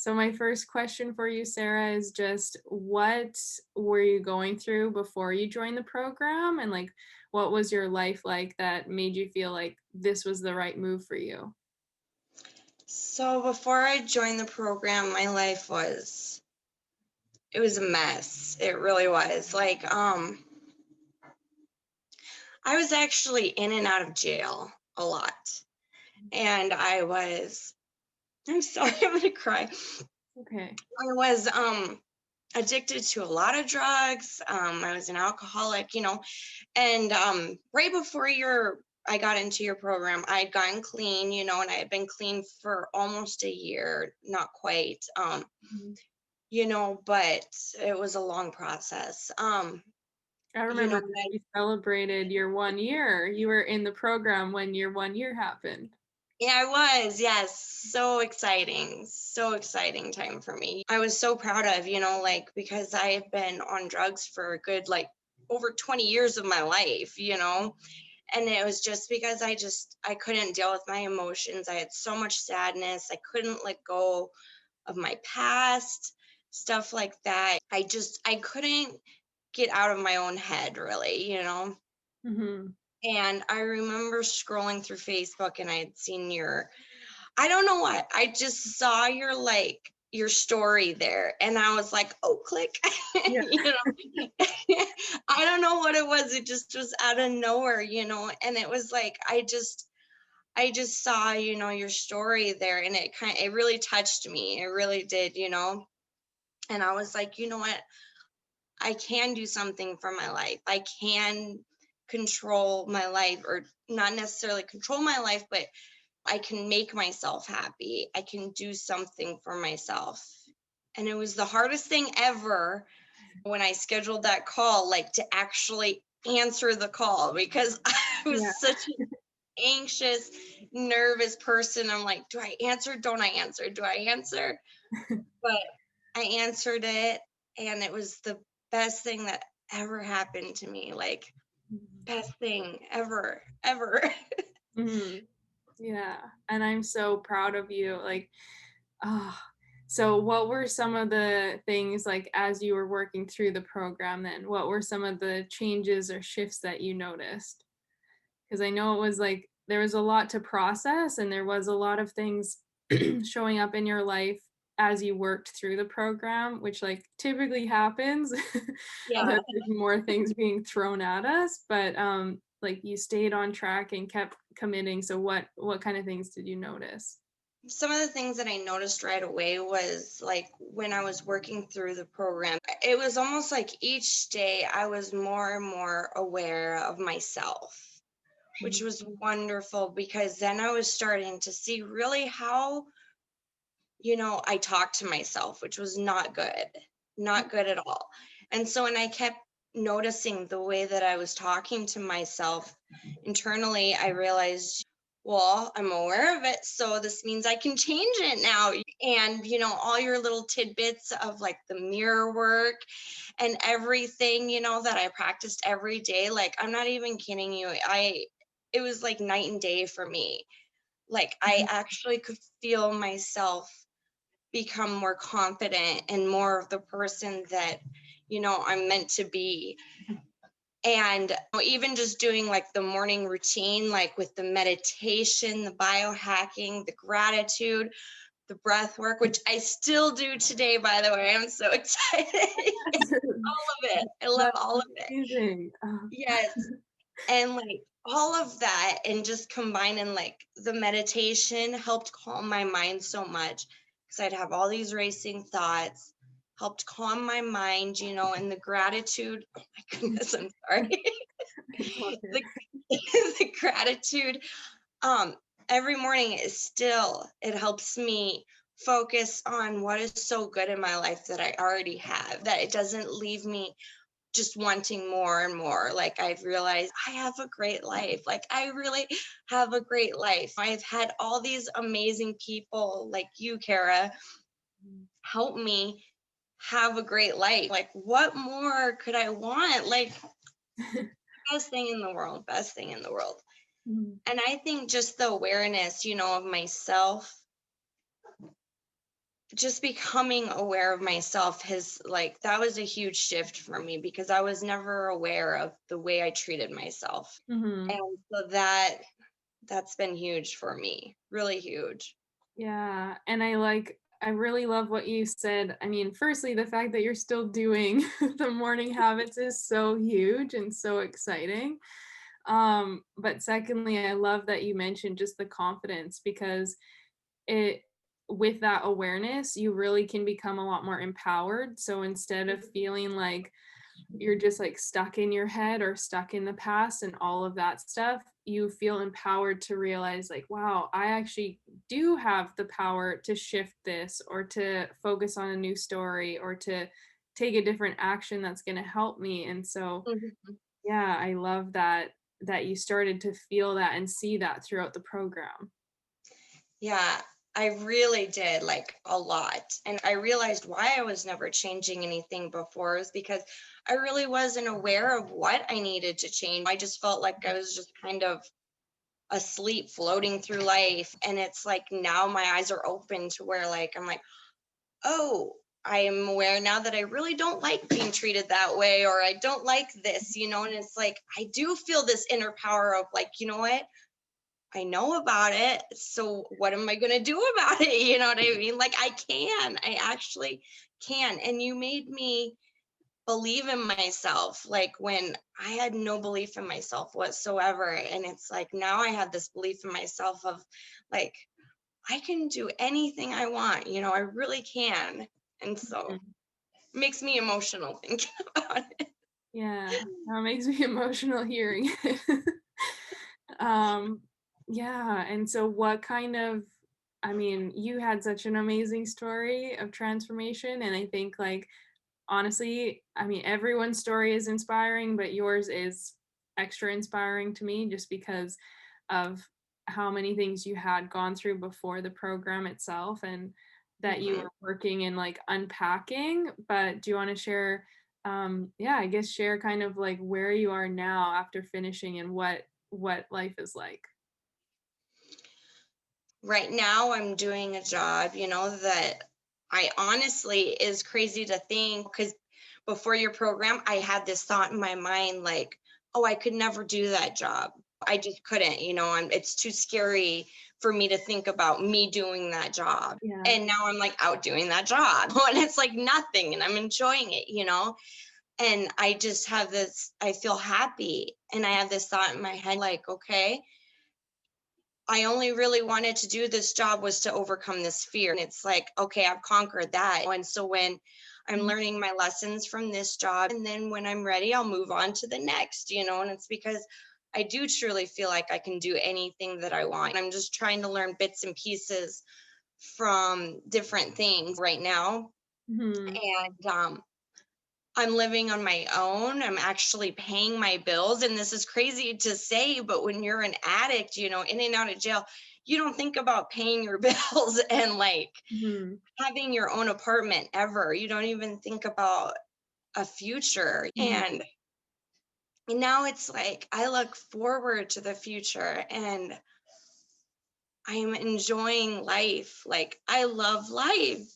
So my first question for you, Sarah, is just what were you going through before you joined the program? And like, what was your life like that made you feel like this was the right move for you? So before I joined the program, my life it was a mess. It really was. I was actually in and out of jail a lot. And I'm sorry, I'm gonna cry. Okay. I was addicted to a lot of drugs. I was an alcoholic, and right before I got into your program, I had gotten clean, and I had been clean for almost a year, not quite. Mhm. But it was a long process. I You remember know, when you celebrated your 1 year. You were in the program when your 1 year happened. yeah, I was, yes, so exciting time for me. I was so proud of, because I have been on drugs for a good like over 20 years of my life, and it was just because I couldn't deal with my emotions. I had so much sadness. I couldn't let go of my past, stuff like that. I couldn't get out of my own head really. Hmm. And I remember scrolling through Facebook and I had seen I don't know what, I just saw your story there and I was like, oh, click. Yeah. you know, I don't know what it was. It just was out of nowhere, and it was like, I just saw, your story there and it really touched me. It really did, and I was like, you know what? I can do something for my life. I can control my life, or not necessarily control my life, but I can make myself happy. I can do something for myself. And it was the hardest thing ever when I scheduled that call, like to actually answer the call because I Yeah. was such an anxious, nervous person. I'm like, do I answer? Don't I answer? Do I answer? But I answered it and it was the best thing that ever happened to me. Like, best thing ever, ever. Hmm. Yeah. And I'm so proud of you. Like, ah, so what were some of the things like as you were working through the program then? What were some of the changes or shifts that you noticed? Because I know it was like there was a lot to process and there was a lot of things showing up in your life as you worked through the program, which like typically happens Yeah. that there's more things being thrown at us, but like you stayed on track and kept committing. So what kind of things did you notice? Some of the things that I noticed right away was like when I was working through the program, it was almost like each day I was more and more aware of myself, which was wonderful because then I was starting to see really how, I talked to myself, which was not good at all. And so when I kept noticing the way that I was talking to myself internally, I realized, well, I'm aware of it. So this means I can change it now. And, all your little tidbits of like the mirror work and everything, that I practiced every day. Like, I'm not even kidding you. It was like night and day for me. Like, I actually could feel myself become more confident and more of the person that I'm meant to be. And even just doing like the morning routine, like with the meditation, the biohacking, the gratitude, the breath work, which I still do today, by the way. I'm so excited. All of it. I love That's all of it. amazing. Yes. And like all of that, and just combining like the meditation helped calm my mind so much because I'd have all these racing thoughts, helped calm my mind, and the gratitude. Oh my goodness, I'm sorry. It's okay. the, the gratitude, um, every morning is still, it helps me focus on what is so good in my life that I already have, that it doesn't leave me just wanting more and more. Like, I've realized I have a great life. Like, I really have a great life. I've had all these amazing people like you, Kara, help me have a great life. Like, what more could I want? Like, best thing in the world, best thing in the world. Mhm. And I think just the awareness, of myself just becoming aware of myself has like that was a huge shift for me because I was never aware of the way I treated myself. Mhm. And so that's been huge for me. Really huge. Yeah, and I really love what you said. I mean, firstly, the fact that you're still doing the morning habits is so huge and so exciting. But secondly, I love that you mentioned just the confidence because it with that awareness, you really can become a lot more empowered. So instead of feeling like you're just like stuck in your head or stuck in the past and all of that stuff, you feel empowered to realize, like, wow, I actually do have the power to shift this or to focus on a new story or to take a different action that's going to help me. And so, Mhm. yeah, I love that you started to feel that and see that throughout the program. Yeah, I really did like a lot. And I realized why I was never changing anything before is because I really wasn't aware of what I needed to change. I just felt like I was just kind of asleep floating through life. And it's like now my eyes are open to where like I'm like, oh, I am aware now that I really don't like being treated that way, or I don't like this, and it's like I do feel this inner power of like, you know what? I know about it. So what am I going to do about it? You know what I mean? Like I actually can. And you made me believe in myself like when I had no belief in myself whatsoever. And it's like now I have this belief in myself of like, I can do anything I want, I really can. And so Mhm. it makes me emotional thinking about it. Yeah, that makes me emotional hearing it. Um, yeah, and so what kind of I mean, you had such an amazing story of transformation, and I think, like, honestly, I mean, everyone's story is inspiring, but yours is extra inspiring to me just because of how many things you had gone through before the program itself and that you Mhm. were working and, like, unpacking. But do you wanna share, yeah, I guess share kind of, like, where you are now after finishing and what life is like? Right now I'm doing a job, that I honestly is crazy to think because before your program, I had this thought in my mind like, oh, I could never do that job. I just couldn't, it's too scary for me to think about me doing that job. Yeah. And now I'm like out doing that job and it's like nothing and I'm enjoying it. And I just have this, I feel happy. And I have this thought in my head like, okay, I only really wanted to do this job was to overcome this fear. And it's like, okay, I've conquered that. And so when I'm Mhm. learning my lessons from this job, and then when I'm ready, I'll move on to the next. And it's because I do truly feel like I can do anything that I want. I'm just trying to learn bits and pieces from different things right now. Mhm. And I'm living on my own. I'm actually paying my bills. And this is crazy to say, but when you're an addict, in and out of jail, you don't think about paying your bills and like Mhm. having your own apartment ever. You don't even think about a future. Mhm. And now it's like I look forward to the future and I'm enjoying life. Like I love life.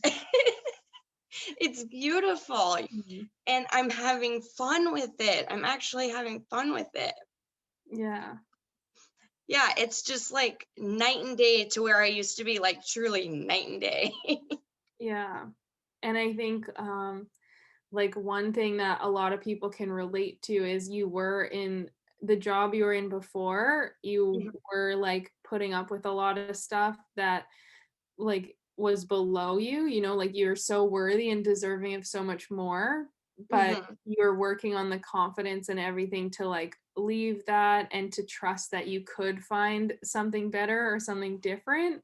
It's beautiful. Mhm. And I'm having fun with it. I'm actually having fun with it. Yeah. Yeah, it's just like night and day to where I used to be, like truly night and day. Yeah. And I think, like, one thing that a lot of people can relate to is you were in the job you were in before, you Mhm, were, like, putting up with a lot of stuff that, like, was below you, like, you're so worthy and deserving of so much more, but mhm, you're working on the confidence and everything to, like, leave that and to trust that you could find something better or something different,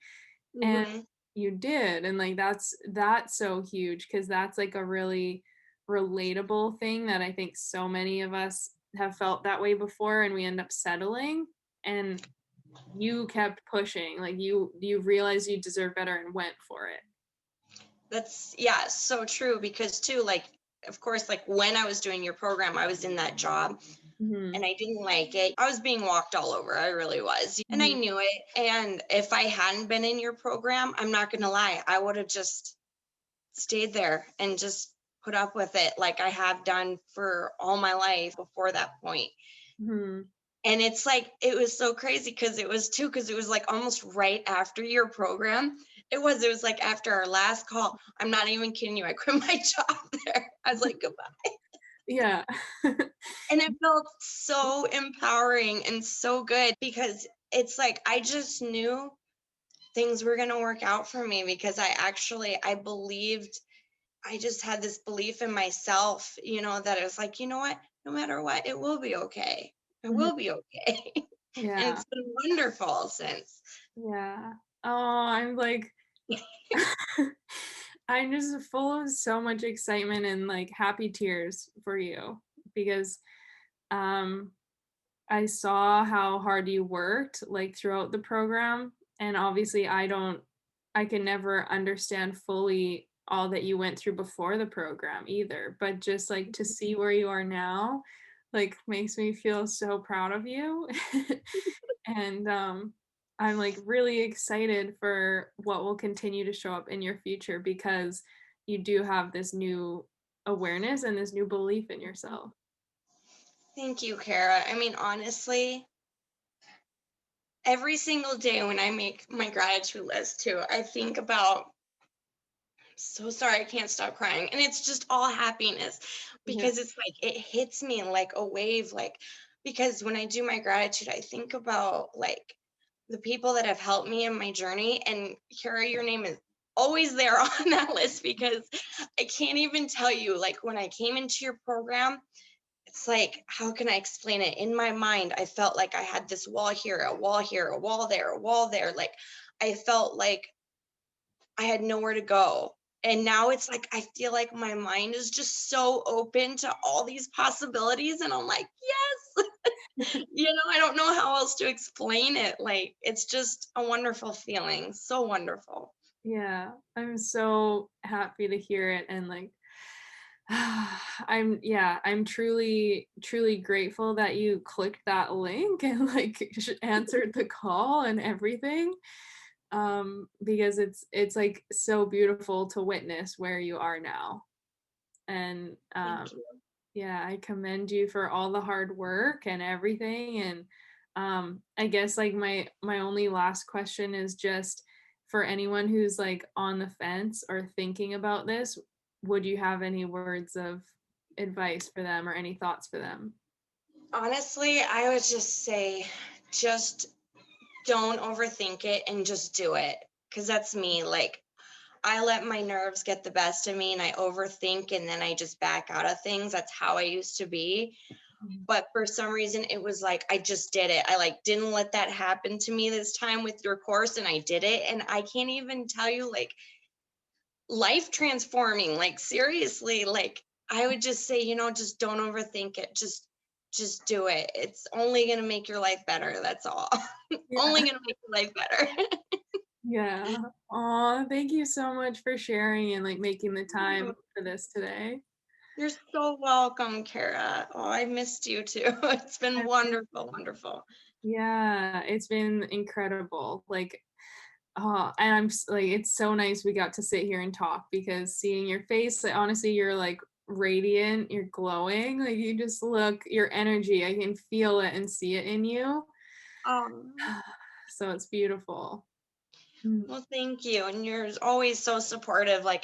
and mhm. you did, and, like, that's so huge because that's, like, a really relatable thing that I think so many of us have felt that way before, and we end up settling, and you kept pushing, like, you realized you deserve better and went for it. That's yeah, so true because too, like, of course, like when I was doing your program, I was in that job and Mhm, I didn't like it. I was being walked all over. I really was. And I mhm, knew it. And if I hadn't been in your program, I'm not gonna lie, I would have just stayed there and just put up with it like I have done for all my life before that point. Mhm. And it's like, it was so crazy because it was like almost right after your program. It was like after our last call. I'm not even kidding you. I quit my job there. I was like, goodbye. Yeah. And it felt so empowering and so good because it's like I just knew things were going to work out for me because I believed, I just had this belief in myself, that it was like, you know what, no matter what, it will be okay. It Mhm. will be okay. And Yeah. it's been wonderful since. Yeah. Oh, I'm like I'm just full of so much excitement and like happy tears for you because um I saw how hard you worked like throughout the program, and obviously I can never understand fully all that you went through before the program either, but just like to see where you are now like makes me feel so proud of you. And I'm like really excited for what will continue to show up in your future because you do have this new awareness and this new belief in yourself. Thank you, Kara. I mean, honestly, every single day when I make my gratitude list too, I think about, so sorry, I can't stop crying. And it's just all happiness Yeah. because it's like it hits me like a wave. Like, because when I do my gratitude, I think about like the people that have helped me in my journey. And Kara, your name is always there on that list because I can't even tell you, like, when I came into your program, it's like, how can I explain it? In my mind, I felt like I had this wall here, a wall here, a wall there, a wall there. Like, I felt like I had nowhere to go. And now it's like I feel like my mind is just so open to all these possibilities. And I'm like, yes, I don't know how else to explain it. Like, it's just a wonderful feeling. So wonderful. Yeah, I'm so happy to hear it and like I'm truly grateful that you clicked that link and like answered the call and everything. Because it's like so beautiful to witness where you are now. And Thank you. yeah, I commend you for all the hard work and everything. And I guess like my only last question is just for anyone who's like on the fence or thinking about this, would you have any words of advice for them or any thoughts for them? Honestly, I would just say, just don't overthink it and just do it. Cause that's me. Like, I let my nerves get the best of me and I overthink and then I just back out of things. That's how I used to be. Mhm. But for some reason, it was like I just did it. I like didn't let that happen to me this time with your course and I did it. And I can't even tell you, like, life transforming, like, seriously, like, I would just say, just don't overthink it. Just do it. It's only going to make your life better. That's all. Only Yeah. going to make your life better. Yeah. Aw, thank you so much for sharing and like making the time for this today. You're so welcome, Kara. Oh, I missed you too. It's been wonderful, wonderful. Yeah, it's been incredible. Like, oh, and like, it's so nice we got to sit here and talk because seeing your face, like, honestly, you're like radiant, you're glowing, like, you just look, your energy, I can feel it and see it in you. Um, So it's beautiful. Mm. well, thank you. And you're always so supportive. Like,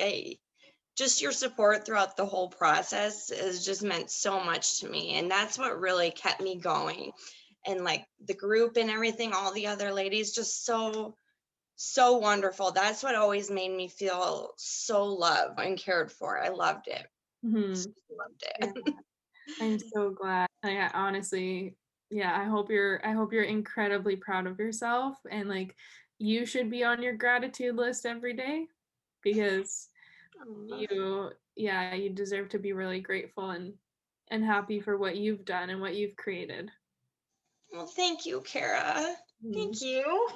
just your support throughout the whole process has just meant so much to me. And that's what really kept me going. And like the group and everything, all the other ladies, just so, so wonderful. That's what always made me feel so loved and cared for. I loved it. Mhm. Loved Yeah, it. I'm so glad. I honestly, yeah, I hope you're incredibly proud of yourself and like you should be on your gratitude list every day because Aw. you deserve to be really grateful and happy for what you've done and what you've created. Well, thank you, Kara. Mm. Thank you.